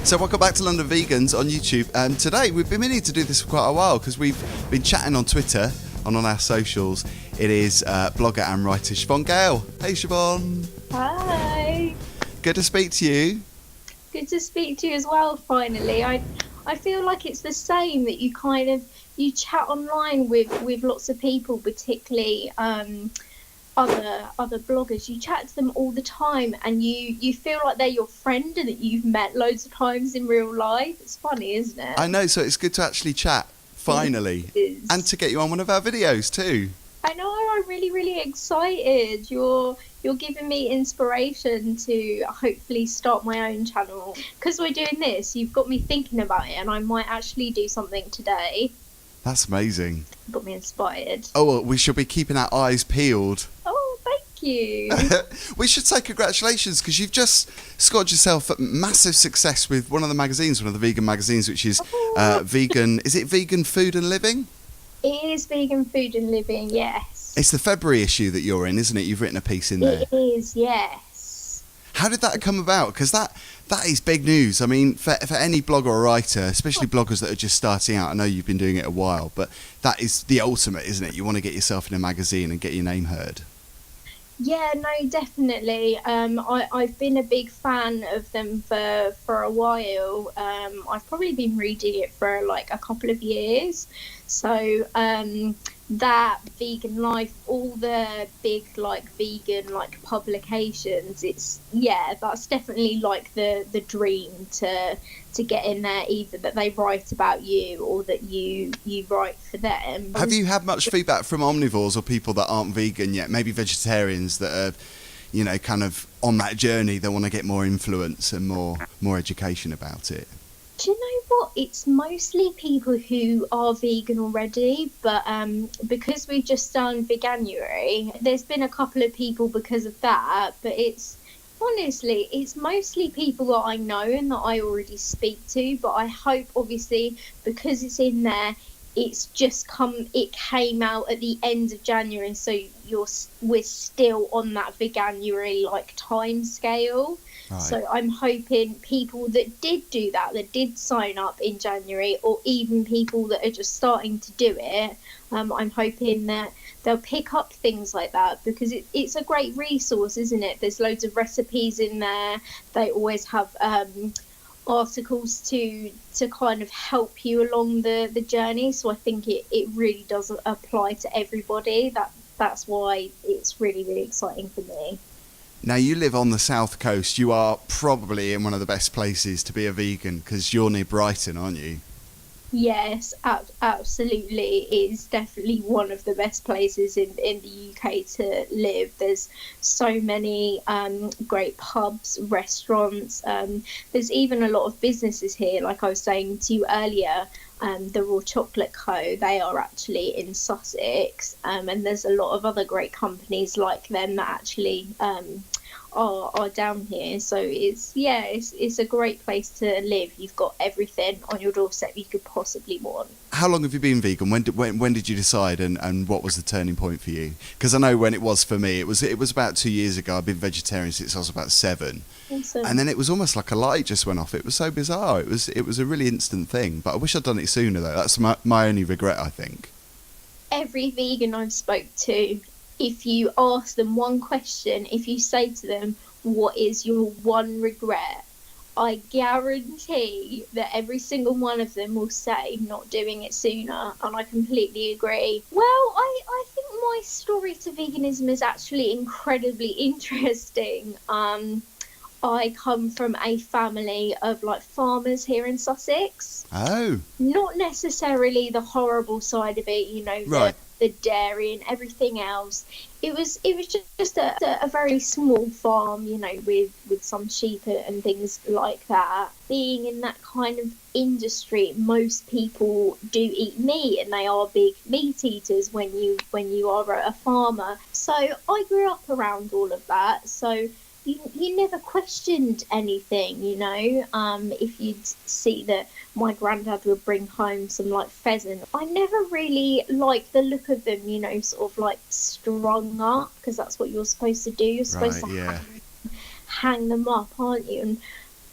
So welcome back to London Vegans on YouTube. Today we've been meaning to do this for quite a while because we've been chatting on Twitter and on our socials. It is blogger and writer Siobhan Gale. Hey Siobhan. Hi. Good to speak to you. Good to speak to you as well, finally. I feel like it's the same, that you chat online with lots of people, particularly other bloggers. You chat to them all the time and you feel like they're your friend and that you've met loads of times in real life. It's funny, isn't it? I know, so it's good to actually chat, finally. And to get you on one of our videos too. I know, I'm really, really excited. You're giving me inspiration to hopefully start my own channel. Because we're doing this, you've got me thinking about it, and I might actually do something today. That's amazing. Got me inspired. Oh, well, we should be keeping our eyes peeled. Oh, thank you. We should say congratulations, because you've just scored yourself massive success with one of the magazines, one of the vegan magazines, which is vegan. Is it Vegan Food and Living? It is Vegan Food and Living, yes. It's the February issue that you're in, isn't it? You've written a piece in there. It is, yes. How did that come about? Because that is big news. I mean, for any blogger or writer, especially bloggers that are just starting out, I know you've been doing it a while, but that is the ultimate, isn't it? You want to get yourself in a magazine and get your name heard. Yeah, no, definitely. I've been a big fan of them for a while. I've probably been reading it for like a couple of years. So that VeganBabeLife, all the big like vegan like publications, that's definitely like the dream to get in there, either that they write about you or that you write for them. Have you had much feedback from omnivores or people that aren't vegan yet, maybe vegetarians that are, you know, kind of on that journey, they want to get more influence and more education about it? Do you know what? It's mostly people who are vegan already, but because we've just done Veganuary, there's been a couple of people because of that, but it's mostly people that I know and that I already speak to, but I hope, obviously, because it's in there, it came out at the end of January, so we're still on that Veganuary like time scale. Right. So I'm hoping people that did do that did sign up in January, or even people that are just starting to do it, I'm hoping that they'll pick up things like that, because it's a great resource, isn't it? There's loads of recipes in there. They always have articles to kind of help you along the journey. So I think it really does apply to everybody. That's why it's really, really exciting for me. Now, you live on the south coast. You are probably in one of the best places to be a vegan, because you're near Brighton, aren't you? Yes, absolutely. It's definitely one of the best places in the UK to live. There's so many great pubs, restaurants. There's even a lot of businesses here, like I was saying to you earlier. The Raw Chocolate Co., they are actually in Sussex, and there's a lot of other great companies like them that actually are down here. So it's a great place to live. You've got everything on your doorstep you could possibly want. How long have you been vegan? When did you decide, and what was the turning point for you? Because I know when it was for me, it was about 2 years ago. I've been vegetarian since I was about 7. Awesome. And then it was almost like a light just went off. It was so bizarre. It was a really instant thing, but I wish I'd done it sooner though. That's my only regret, I think. Every vegan I've spoke to, if you ask them one question, if you say to them, what is your one regret, I guarantee that every single one of them will say not doing it sooner. And I completely agree. Well, I think my story to veganism is actually incredibly interesting. I come from a family of like farmers here in Sussex. Oh. Not necessarily the horrible side of it, you know, right. the dairy and everything else. It was just a very small farm, you know, with some sheep and things like that. Being in that kind of industry, most people do eat meat, and they are big meat eaters when you are a farmer. So I grew up around all of that. So you never questioned anything, you know. If you'd see that my granddad would bring home some like pheasant, I never really liked the look of them, you know, sort of like strung up, because that's what you're supposed to do. You're supposed to hang them up, aren't you? And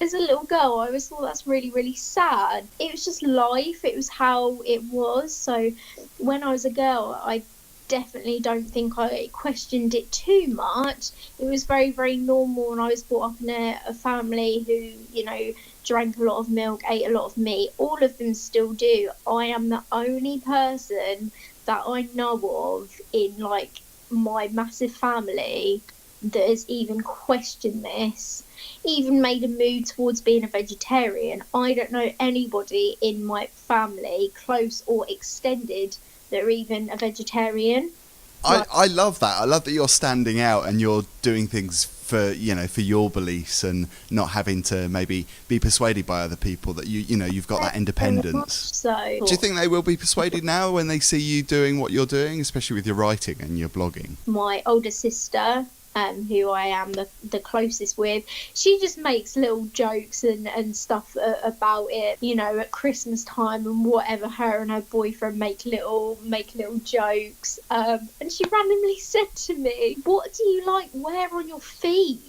As a little girl, I always thought that's really, really sad. It was just life. It was how it was. So when I was a girl, I definitely don't think I questioned it too much. It was very, very normal, and I was brought up in a family who, you know, drank a lot of milk, ate a lot of meat. All of them still do. I am the only person that I know of in like my massive family that has even questioned this, even made a move towards being a vegetarian. I don't know anybody in my family, close or extended, that are even a vegetarian. I love that. I love that you're standing out and you're doing things for, you know, for your beliefs and not having to maybe be persuaded by other people, that you know, you've got that independence. So Do you think they will be persuaded now when they see you doing what you're doing, especially with your writing and your blogging? my older sister, who I am the closest with, she just makes little jokes and stuff about it, you know, at Christmas time and whatever. Her and her boyfriend make little jokes, and she randomly said to me, "What do you like wear on your feet?"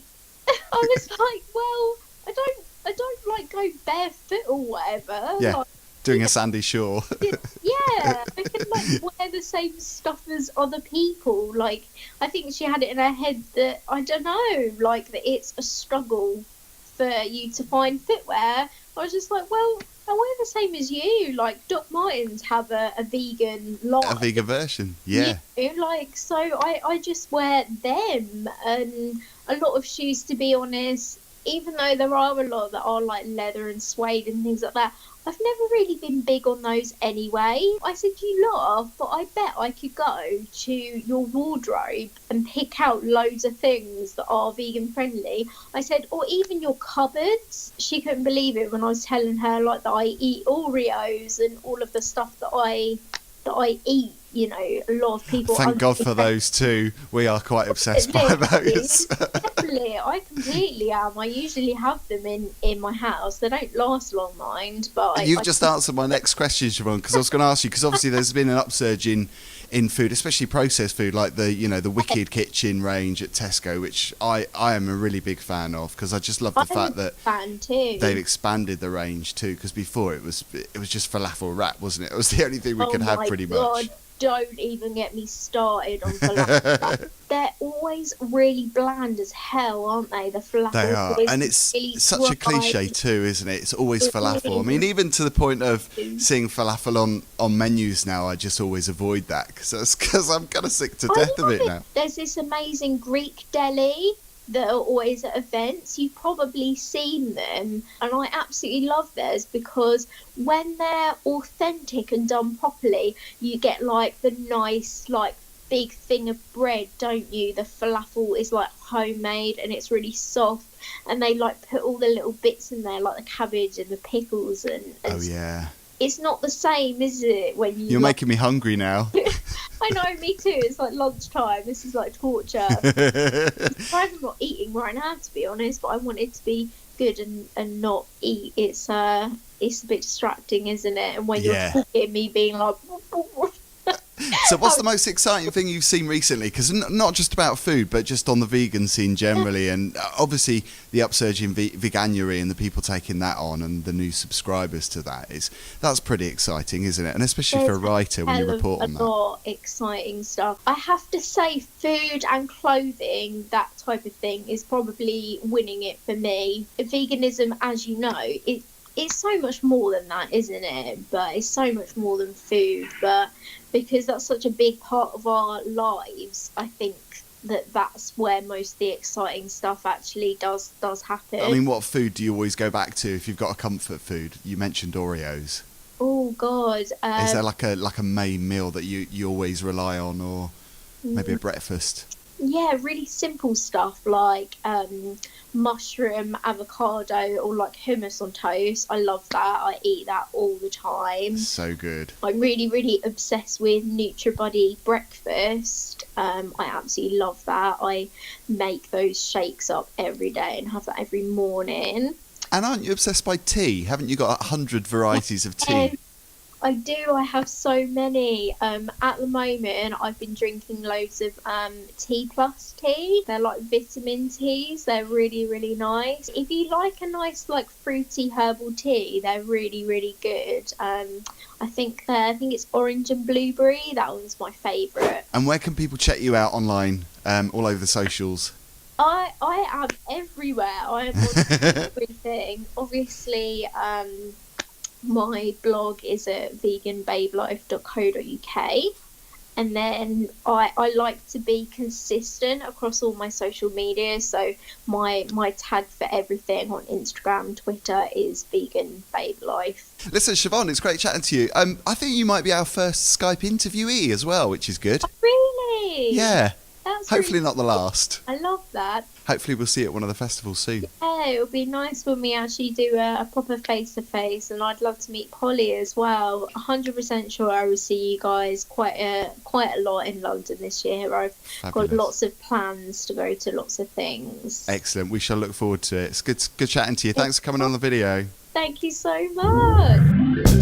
I was like, "Well, I don't like go barefoot or whatever." Yeah. Like, Doing a Sandy Shore. yeah, I can like wear the same stuff as other people. Like, I think she had it in her head that, I don't know, like that it's a struggle for you to find footwear. I was just like, well, I wear the same as you. Like, Doc Martens have a vegan line. A vegan version, yeah. You know, like, so I just wear them, and a lot of shoes, to be honest, even though there are a lot that are like leather and suede and things like that, I've never really been big on those anyway. I said, you laugh, but I bet I could go to your wardrobe and pick out loads of things that are vegan friendly. I said, or even your cupboards. She couldn't believe it when I was telling her like that I eat Oreos and all of the stuff that I eat. You know, a lot of people. Thank God for those too. We are quite obsessed by those. Definitely, I completely am. I usually have them in my house. They don't last long, mind. But You've just answered my next question, Siobhan, because I was going to ask you, because obviously there's been an upsurge in food, especially processed food, like the Wicked Kitchen range at Tesco, which I am a really big fan of, because I just love the fact that they've expanded the range too. Because before it was just falafel wrap, wasn't it? It was the only thing we could have pretty much. Don't even get me started on falafel. They're always really bland as hell, aren't they? The falafel. They are, and it's really such a cliche too, isn't it? It's always falafel. I mean, even to the point of seeing falafel on menus now, I just always avoid that because I'm kind of sick to death of it now. There's this amazing Greek deli that are always at events. You've probably seen them, and I absolutely love theirs because when they're authentic and done properly, you get like the nice like big thing of bread, don't you? The falafel is like homemade and it's really soft, and they like put all the little bits in there like the cabbage and the pickles and oh yeah, it's not the same, is it? When you're making me hungry now. I know, me too. It's like lunchtime. This is like torture. I'm not eating right now, to be honest, but I want it to be good and not eat. It's a bit distracting, isn't it? And when you're talking, me being like. So what's the most exciting thing you've seen recently? Because not just about food, but just on the vegan scene generally, and obviously the upsurge in veganuary and the people taking that on and the new subscribers to that's pretty exciting, isn't it? And especially for a writer when you report on that. A lot exciting stuff. I have to say, food and clothing, that type of thing, is probably winning it for me. Veganism, as you know, it's so much more than that, isn't it? But it's so much more than food. But because that's such a big part of our lives, I think that's where most of the exciting stuff actually does happen. I mean, what food do you always go back to if you've got a comfort food? You mentioned Oreos. Oh God! Is there like a main meal that you always rely on, or maybe a breakfast? Yeah, really simple stuff like mushroom, avocado, or like hummus on toast. I love that. I eat that all the time. So good. I'm really, really obsessed with NutriBuddy breakfast. I absolutely love that. I make those shakes up every day and have that every morning. And aren't you obsessed by tea? Haven't you got 100 varieties of tea? I do. I have so many. At the moment, I've been drinking loads of T plus tea. They're like vitamin teas. They're really, really nice. If you like a nice like fruity herbal tea, they're really, really good. I think it's orange and blueberry. That one's my favourite. And where can people check you out online, all over the socials? I am everywhere. I am on everything. Obviously, my blog is at veganbabelife.co.uk, and then I like to be consistent across all my social media. So my tag for everything on Instagram, Twitter is VeganBabeLife. Listen, Siobhan, it's great chatting to you. I think you might be our first Skype interviewee as well, which is good. Oh, really? Yeah. That's hopefully really not the last. I love that. Hopefully we'll see it at one of the festivals soon. Yeah, it'll be nice when we actually do a proper face-to-face, and I'd love to meet Polly as well. 100% sure I will see you guys quite a lot in London this year. I've got lots of plans to go to lots of things. Excellent. We shall look forward to it. It's good chatting to you. Thanks for coming on the video. Thank you so much.